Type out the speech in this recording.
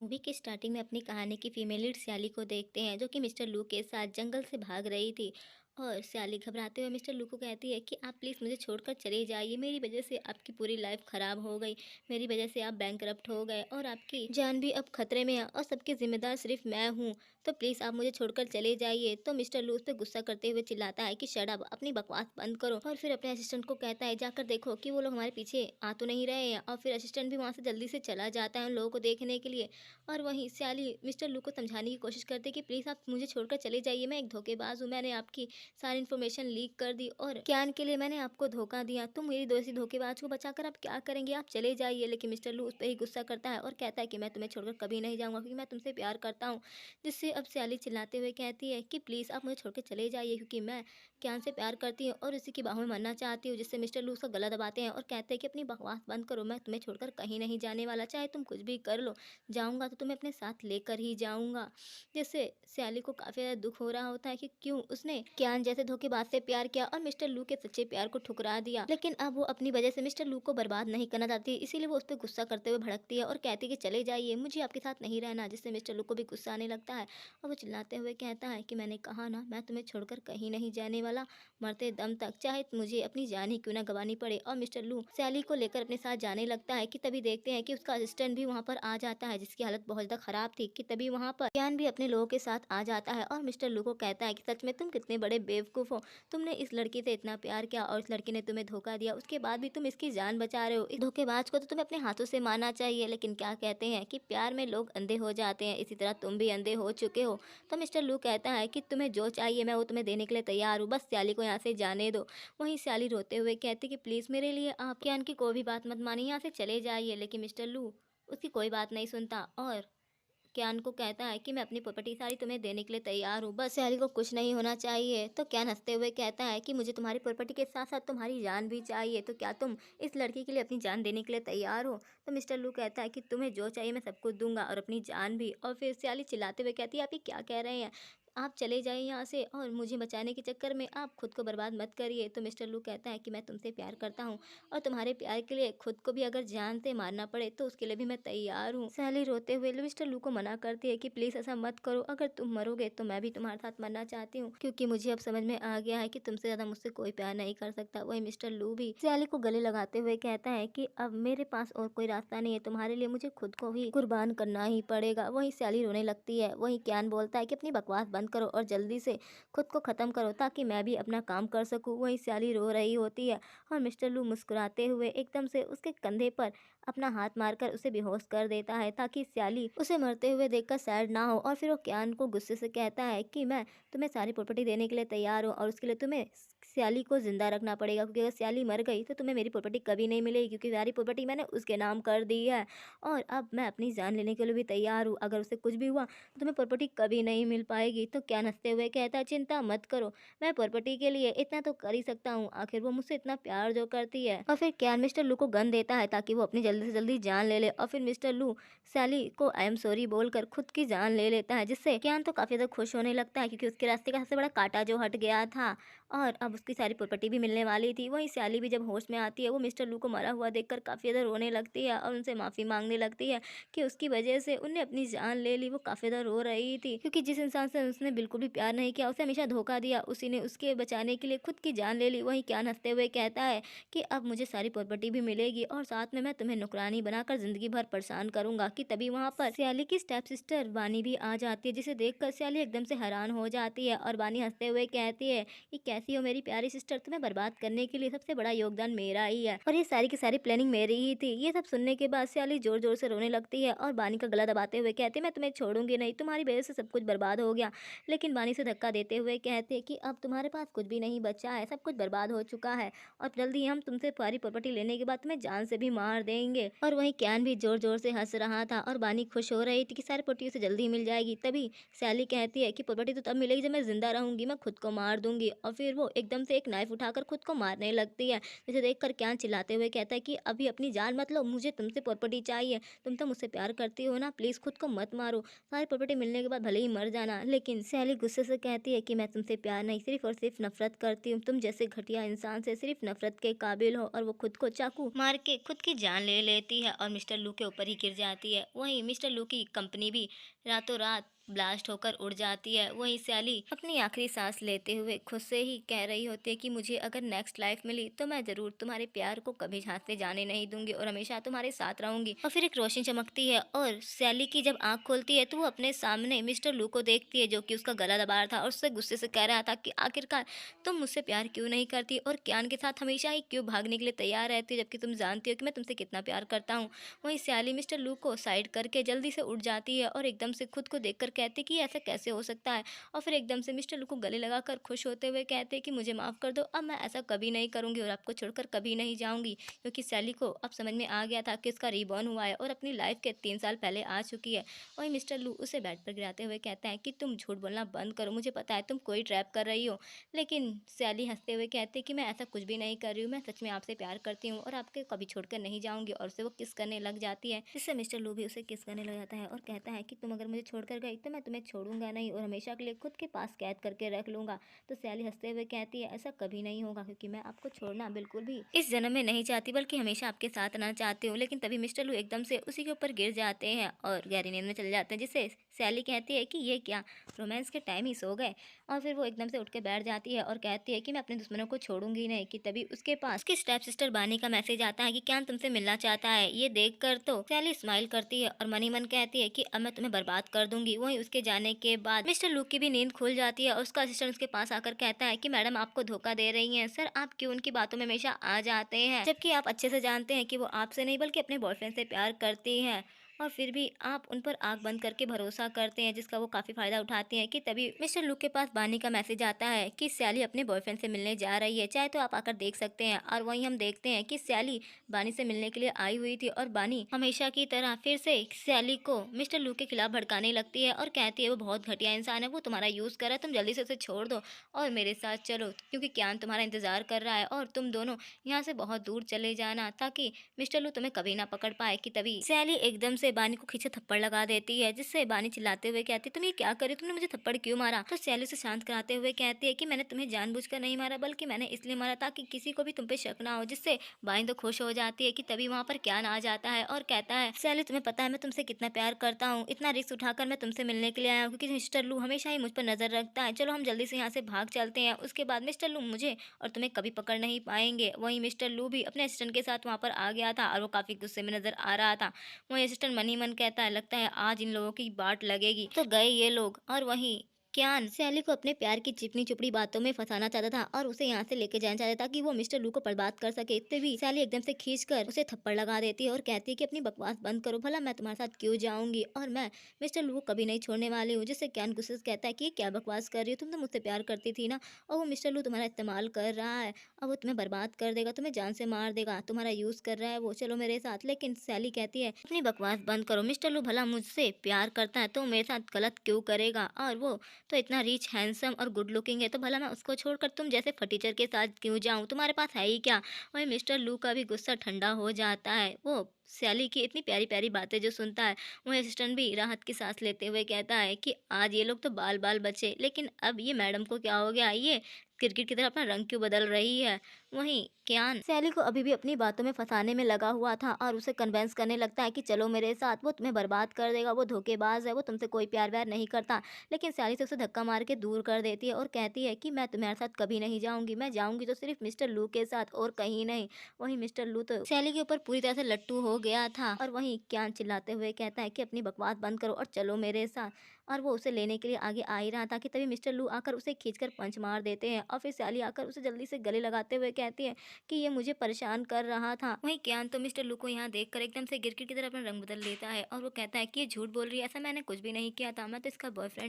Movie के starting में अपनी कहानी की फीमेल लीड स्याली को देखते हैं जो कि मिस्टर लू के साथ जंगल से भाग रही थी। और स्याली घबराते हुए मिस्टर लू को कहती है कि आप प्लीज़ मुझे छोड़कर चले जाइए, मेरी वजह से आपकी पूरी लाइफ ख़राब हो गई, मेरी वजह से आप बैंकरप्ट हो गए और आपकी जान भी अब खतरे में है और सबकी जिम्मेदार सिर्फ मैं हूँ। तो प्लीज़ आप मुझे छोड़कर चले जाइए। तो मिस्टर लू उस पर गुस्सा करते हुए चिल्लाता है कि शट अप, अपनी बकवास बंद करो। और फिर अपने असिस्टेंट को कहता है जाकर देखो कि वो लोग हमारे पीछे आ तो नहीं रहे हैं। और फिर असिस्टेंट भी वहाँ से जल्दी से चला जाता है उन लोगों को देखने के लिए। और वहीं स्याली मिस्टर लू को समझाने की कोशिश करती है कि प्लीज़ आप मुझे छोड़कर चले जाइए, मैं एक धोखेबाज हूँ, मैंने आपकी सारी इन्फॉर्मेशन लीक कर दी और ज्ञान के लिए मैंने आपको धोखा दिया, तो मेरी दोषी धोखेबाज को बचाकर आप क्या करेंगे, आप चले जाइए। लेकिन मिस्टर लू उस पर ही गुस्सा करता है और कहता है कि मैं तुम्हें छोड़कर कभी नहीं जाऊँगा क्योंकि मैं तुमसे प्यार करता हूँ। जिससे अब स्याली चिल्लाते हुए कहती है कि प्लीज़ आप मुझे छोड़कर चले जाइए क्योंकि मैं ज्ञान से प्यार करती हूँ और इसी की बाहों में मरना चाहती हूँ। जिससे मिस्टर लू उसका गला दबाते हैं और कहते हैं कि अपनी बकवास बंद करो, मैं तुम्हें छोड़कर कहीं नहीं जाने वाला, चाहे तुम कुछ भी कर लो, जाऊँगा तो तुम्हें अपने साथ लेकर ही जाऊँगा। जिससे स्याली को काफ़ी ज़्यादा दुःख हो रहा होता है कि क्यों उसने कियान जैसे धोखेबाज से प्यार किया और मिस्टर लू के सच्चे प्यार को ठुकरा दिया। लेकिन अब वो अपनी वजह से मिस्टर लू को बर्बाद नहीं करना चाहती, इसीलिए वो उस पर गुस्सा करते हुए भड़कती है और कहती है कि चले जाइए, मुझे आपके साथ नहीं रहना। जिससे मिस्टर लू को भी गुस्सा आने लगता है और वो चिल्लाते हुए कहता है कि मैंने कहा ना, मैं तुम्हें छोड़कर कहीं नहीं जाने वाला, मरते दम तक, चाहे मुझे अपनी जान ही क्यों ना गंवानी पड़े। और मिस्टर लू स्याली को लेकर अपने साथ जाने लगता है कि तभी देखते हैं कि उसका असिस्टेंट भी वहाँ पर आ जाता है जिसकी हालत बहुत ज़्यादा खराब थी। कि तभी वहाँ पर ज्ञान भी अपने लोगों के साथ आ जाता है और मिस्टर लू को कहता है कि सच में तुम कितने बड़े बेवकूफ़ हो, तुमने इस लड़की से इतना प्यार किया और इस लड़की ने तुम्हें धोखा दिया, उसके बाद भी तुम इसकी जान बचा रहे हो। इस धोखेबाज को तो तुम्हें अपने हाथों से मारना चाहिए। लेकिन क्या कहते हैं कि प्यार में लोग अंधे हो जाते हैं, इसी तरह तुम भी अंधे हो चुके हो। तो मिस्टर लू कहता है कि तुम्हें जो चाहिए मैं वो तुम्हें देने के लिए तैयार हूँ, बस स्याली को यहाँ से जाने दो। वहीं स्याली रोते हुए कहती कि प्लीज़ मेरे लिए आप ज्ञान की कोई भी बात मत मानिए, यहाँ से चले जाइए। लेकिन मिस्टर लू उसकी कोई बात नहीं सुनता और क्यान को कहता है कि मैं अपनी प्रॉपर्टी सारी तुम्हें देने के लिए तैयार हूँ, बस सैली को कुछ नहीं होना चाहिए। तो क्यान हंसते हुए कहता है कि मुझे तुम्हारी प्रॉपर्टी के साथ साथ तुम्हारी जान भी चाहिए, तो क्या तुम इस लड़की के लिए अपनी जान देने के लिए तैयार हो। तो मिस्टर लू कहता है कि तुम्हें जो चाहिए मैं सब कुछ दूंगा और अपनी जान भी। और फिर स्याली चिल्लाते हुए कहती है आप ये क्या कह रहे हैं, आप चले जाइए यहाँ से और मुझे बचाने के चक्कर में आप खुद को बर्बाद मत करिए। तो मिस्टर लू कहता है कि मैं तुमसे प्यार करता हूँ और तुम्हारे प्यार के लिए खुद को भी अगर जान से मारना पड़े तो उसके लिए भी मैं तैयार हूँ। सैली रोते हुए मिस्टर लू को मना करती है कि प्लीज ऐसा मत करो, अगर तुम मरोगे तो मैं भी तुम्हारे साथ मरना चाहती हूँ क्योंकि मुझे अब समझ में आ गया है कि तुमसे ज्यादा मुझसे कोई प्यार नहीं कर सकता। वही मिस्टर लू भी सैली को गले लगाते हुए कहता है कि अब मेरे पास और कोई रास्ता नहीं है, तुम्हारे लिए मुझे खुद को ही कुर्बान करना ही पड़ेगा। वही सैली रोने लगती है। वही क्यान बोलता है कि अपनी बकवास बंद करो और जल्दी से खुद को खत्म करो ताकि मैं भी अपना काम कर सकूं। वही सैली रो रही होती है और मिस्टर लू मुस्कुराते हुए एकदम से उसके कंधे पर अपना हाथ मारकर उसे बेहोश कर देता है ताकि स्याली उसे मरते हुए देखकर सैड ना हो। और फिर वो क्यान को गुस्से से कहता है कि मैं तुम्हें सारी प्रॉपर्टी देने के लिए तैयार हूँ और उसके लिए तुम्हें स्याली को जिंदा रखना पड़ेगा क्योंकि अगर स्याली मर गई तो तुम्हें मेरी प्रॉपर्टी कभी नहीं मिलेगी क्योंकि सारी प्रॉपर्टी मैंने उसके नाम कर दी है। और अब मैं अपनी जान लेने के लिए भी तैयार हूँ, अगर उसे कुछ भी हुआ तो तुम्हें प्रॉपर्टी कभी नहीं मिल पाएगी। तो क्यान हंसते हुए कहता है चिंता मत करो, मैं प्रॉपर्टी के लिए इतना तो कर ही सकता हूँ, आखिर वो मुझसे इतना प्यार जो करती है। और फिर क्यान मिस्टर लू को गन देता है ताकि वो अपनी जल्दी से जल्दी जान ले ले। और फिर मिस्टर लू सैली को आई एम सॉरी बोलकर खुद की जान ले लेता है जिससे क्यान तो काफी ज्यादा खुश होने लगता है क्योंकि उसके रास्ते का सबसे बड़ा कांटा जो हट गया था और अब उसकी सारी प्रॉपर्टी भी मिलने वाली थी। वहीं सैली भी जब होश में आती है वो मिस्टर लू को मरा हुआ देखकर काफी ज्यादा रोने लगती है और उनसे माफी मांगने लगती है कि उसकी वजह से उन्हें अपनी जान ले ली। वो काफी ज्यादा रो रही थी क्योंकि जिस इंसान से उसने बिल्कुल भी प्यार नहीं किया, उसे हमेशा धोखा दिया, उसी ने उसके बचाने के लिए खुद की जान ले ली। वहीं क्यान हंसते हुए कहता है कि अब मुझे सारी प्रॉपर्टी भी मिलेगी और साथ में मैं तुम्हें नौकरानी बनाकर जिंदगी भर परेशान करूंगा। कि तभी वहाँ पर स्याली की स्टेप सिस्टर वानी भी आ जाती है जिसे देखकर स्याली एकदम से हैरान हो जाती है और वानी हंसते हुए कहती है कि कैसी हो मेरी प्यारी सिस्टर, तुम्हें बर्बाद करने के लिए सबसे बड़ा योगदान मेरा ही है और ये सारी की सारी प्लानिंग मेरी ही थी। ये सब सुनने के बाद स्याली जोर जोर से रोने लगती है और वानी का गला दबाते हुए कहती है मैं तुम्हें छोड़ूंगी नहीं, तुम्हारी वजह से सब कुछ बर्बाद हो गया। लेकिन वानी से धक्का देते हुए कहते कि अब तुम्हारे पास कुछ भी नहीं बचा है, सब कुछ बर्बाद हो चुका है और जल्दी हम तुमसे सारी प्रॉपर्टी लेने के बाद तुम्हें जान से भी मार देंगे। और वहीं क्यान भी जोर जोर से हंस रहा था और वानी खुश हो रही थी कि सारी प्रॉपर्टी उसे जल्दी मिल जाएगी। तभी सैली कहती है कि प्रॉपर्टी तो तब मिलेगी जब मैं जिंदा रहूंगी, मैं खुद को मार दूंगी। और फिर वो एकदम से एक नाइफ उठाकर खुद को मारने लगती है जिसे देखकर क्यान चिल्लाते हुए कहता है कि अभी अपनी जान मत लो, मुझे तुमसे प्रॉपर्टी चाहिए, तुम तो मुझसे प्यार करती हो ना, प्लीज खुद को मत मारो, सारी प्रॉपर्टी मिलने के बाद भले ही मर जाना। लेकिन सैली गुस्से से कहती है कि मैं तुमसे प्यार नहीं सिर्फ और सिर्फ नफरत करती हूँ, तुम जैसे घटिया इंसान से सिर्फ नफरत के काबिल हो। और वो खुद को चाकू मार के खुद की जान ले ले लेती है और मिस्टर लू के ऊपर ही गिर जाती है। वहीं मिस्टर लू की कंपनी भी रातों रात ब्लास्ट होकर उड़ जाती है। वहीं सैली अपनी आखिरी सांस लेते हुए खुद से ही कह रही होती है कि मुझे अगर नेक्स्ट लाइफ मिली तो मैं जरूर तुम्हारे प्यार को कभी हाथ से जाने नहीं दूंगी और हमेशा तुम्हारे साथ रहूंगी। और फिर एक रोशनी चमकती है और सैली की जब आंख खोलती है तो वो अपने सामने मिस्टर लू को देखती है, जो कि उसका गला दबा रहा था और उससे गुस्से से कह रहा था कि आखिरकार तुम मुझसे प्यार क्यों नहीं करती और क्यान के साथ हमेशा ही क्यों भागने के लिए तैयार रहती हो, जबकि तुम जानती हो कि मैं तुमसे कितना प्यार करता हूँ। वहीं सैली मिस्टर लू को साइड करके जल्दी से उठ जाती है और एकदम से खुद को देखकर कहती कि ऐसा कैसे हो सकता है। और फिर एकदम से मिस्टर लू को गले लगाकर खुश होते हुए कहते हैं कि मुझे माफ़ कर दो, अब मैं ऐसा कभी नहीं करूँगी और आपको छोड़कर कभी नहीं जाऊँगी। क्योंकि सैली को अब समझ में आ गया था कि उसका रिबॉर्न हुआ है और अपनी लाइफ के 3 साल पहले आ चुकी है। वहीं मिस्टर लू उसे बेड पर गिराते हुए कहता है कि तुम झूठ बोलना बंद करो, मुझे पता है तुम कोई ट्रैप कर रही हो। लेकिन सैली हंसते हुए कहती है कि मैं ऐसा कुछ भी नहीं कर रही हूँ, मैं सच में आपसे प्यार करती हूँ और आपके कभी छोड़कर नहीं जाऊँगी। और उसे वो किस करने लग जाती है, जिससे मिस्टर लू भी उसे किस करने लग जाता है और कहता है कि तुम अगर मुझे छोड़कर गई तो मैं तुम्हें छोड़ूंगा नहीं और हमेशा के लिए खुद के पास कैद करके रख लूंगा। तो सैली हंसते हुए कहती है ऐसा कभी नहीं होगा, क्योंकि मैं आपको छोड़ना बिल्कुल भी इस जन्म में नहीं चाहती, बल्कि हमेशा आपके साथ रहना चाहती हूँ। लेकिन तभी मिस्टर लू एकदम से उसी के ऊपर गिर जाते हैं और गहरी नींद में चले जाते हैं, जिससे सैली कहती है कि ये क्या, रोमांस के टाइम ही सो गए। और फिर वो एकदम से उठ के बैठ जाती है और कहती है कि मैं अपने दुश्मनों को छोड़ूंगी नहीं। कि तभी उसके पास उसकी स्टेप सिस्टर बानी का मैसेज आता है कि क्या तुमसे मिलना चाहता है। ये देखकर तो सैली स्माइल करती है और मनी मन कहती है कि अब मैं तुम्हें बर्बाद कर दूंगी। वहीं उसके जाने के बाद मिस्टर लू की भी नींद खुल जाती है और उसका असिस्टेंट उसके पास आकर कहता है कि मैडम आपको धोखा दे रही हैं सर, आप क्यों उनकी बातों में हमेशा आ जाते हैं, जबकि आप अच्छे से जानते हैं कि वो आपसे नहीं बल्कि अपने बॉयफ्रेंड से प्यार करती हैं और फिर भी आप उन पर आँख बंद करके भरोसा करते हैं, जिसका वो काफ़ी फ़ायदा उठाती हैं। कि तभी मिस्टर लू के पास बानी का मैसेज आता है कि सैली अपने बॉयफ्रेंड से मिलने जा रही है, चाहे तो आप आकर देख सकते हैं। और वहीं हम देखते हैं कि सैली बानी से मिलने के लिए आई हुई थी और बानी हमेशा की तरह फिर से सैली को मिस्टर लू के खिलाफ भड़काने लगती है और कहती है वो बहुत घटिया इंसान है, वो तुम्हारा यूज़ कर रहा है, तुम जल्दी से उसे छोड़ दो और मेरे साथ चलो, क्योंकि क्यान तुम्हारा इंतज़ार कर रहा है और तुम दोनों यहाँ से बहुत दूर चले जाना, ताकि मिस्टर लू तुम्हें कभी ना पकड़ पाए। कि तभी सैली एकदम से बानी को खींचे थप्पड़ लगा देती है, जिससे बानी चिल्लाते हुए कहती है तुम ये क्या कर रही हो, तुमने मुझे थप्पड़ क्यों मारा। तो सैली उसे शांत कराते हुए कहती है कि मैंने तुम्हें जानबूझकर नहीं मारा, बल्कि मैंने इसलिए मारा ताकि किसी को भी तुम पे शक ना हो। जिससे बानी तो खुश हो जाती है। कि तभी वहाँ पर क्यान आ जाता है और कहता है सैली तुम्हें पता है मैं तुमसे कितना प्यार करता हूँ, इतना रिस्क उठाकर मैं तुमसे मिलने के लिए आया हूँ, क्योंकि मिस्टर लू हमेशा ही मुझ पर नजर रखता है, चलो हम जल्दी से यहाँ से भाग चलते हैं, उसके बाद मिस्टर लू मुझे और तुम्हें कभी पकड़ नहीं पाएंगे। वहीं मिस्टर लू भी अपने असिस्टेंट के साथ वहाँ पर आ गया था और वो काफी गुस्से में नजर आ रहा था। वहीं असिस्टेंट मनी मन कहता है लगता है आज इन लोगों की बाट लगेगी। तो गए ये लोग और वहीं क्यान सैली को अपने प्यार की चिपनी चुपड़ी बातों में फंसाना चाहता था और उसे यहाँ से लेके जाना चाहता था ताकि वो मिस्टर लू को बर्बाद कर सके। तभी सैली एकदम से खींचकर उसे थप्पड़ लगा देती है और कहती है कि अपनी बकवास बंद करो, भला मैं तुम्हारे साथ क्यों जाऊंगी और मैं मिस्टर लू को कभी नहीं छोड़ने वाली हूँ। जिससे क्यान गुस्से से कहता है कि ये क्या बकवास कर रही हो, तुम तो मुझसे प्यार करती थी ना, और वो मिस्टर लू तुम्हारा इस्तेमाल कर रहा है और वो तुम्हें बर्बाद कर देगा, तुम्हें जान से मार देगा, तुम्हारा यूज कर रहा है वो, चलो मेरे साथ। लेकिन सैली कहती है अपनी बकवास बंद करो, मिस्टर लू भला मुझसे प्यार करता है तो मेरे साथ गलत क्यों करेगा, और वो तो इतना रिच हैंडसम और गुड लुकिंग है, तो भला मैं उसको छोड़कर तुम जैसे फटीचर के साथ क्यों जाऊं, तुम्हारे पास है ही क्या। वही मिस्टर लू का भी गुस्सा ठंडा हो जाता है, वो सैली की इतनी प्यारी प्यारी बातें जो सुनता है। वही असिस्टेंट भी राहत की सांस लेते हुए कहता है कि आज ये लोग तो बाल बाल बचे, लेकिन अब ये मैडम को क्या हो गया, ये क्रिकेट की तरह अपना रंग क्यों बदल रही है। वहीं क्यान सैली को अभी भी अपनी बातों में फंसाने में लगा हुआ था और उसे कन्वेंस करने लगता है कि चलो मेरे साथ, वो तुम्हें बर्बाद कर देगा, वो धोखेबाज है, वो तुमसे कोई प्यार व्यार नहीं करता। लेकिन सैली से उसे धक्का मार के दूर कर देती है और कहती है कि मैं तुम्हारे साथ कभी नहीं जाऊंगी, मैं जाऊंगी तो सिर्फ मिस्टर लू के साथ और कहीं नहीं। वहीं मिस्टर लू तो सैली के ऊपर पूरी तरह से लट्टू हो गया था और वहीं क्यान चिल्लाते हुए कहता है कि अपनी बकवास बंद करो और चलो मेरे साथ। और वो उसे लेने के लिए आगे आ ही रहा था कि तभी मिस्टर लू आकर उसे खींचकर पंच मार देते हैं और फिर सैली आकर उसे जल्दी से गले लगाते हुए कहती है कि ये मुझे परेशान कर रहा था। वहीं क्यान तो मिस्टर लू को यहाँ देखकर एकदम से गिरगिट की तरह अपना रंग बदल लेता है और वो कहता है कि ये झूठ बोल रही है, ऐसा मैंने कुछ भी नहीं किया था, मैं तो इसका बॉयफ्रेंड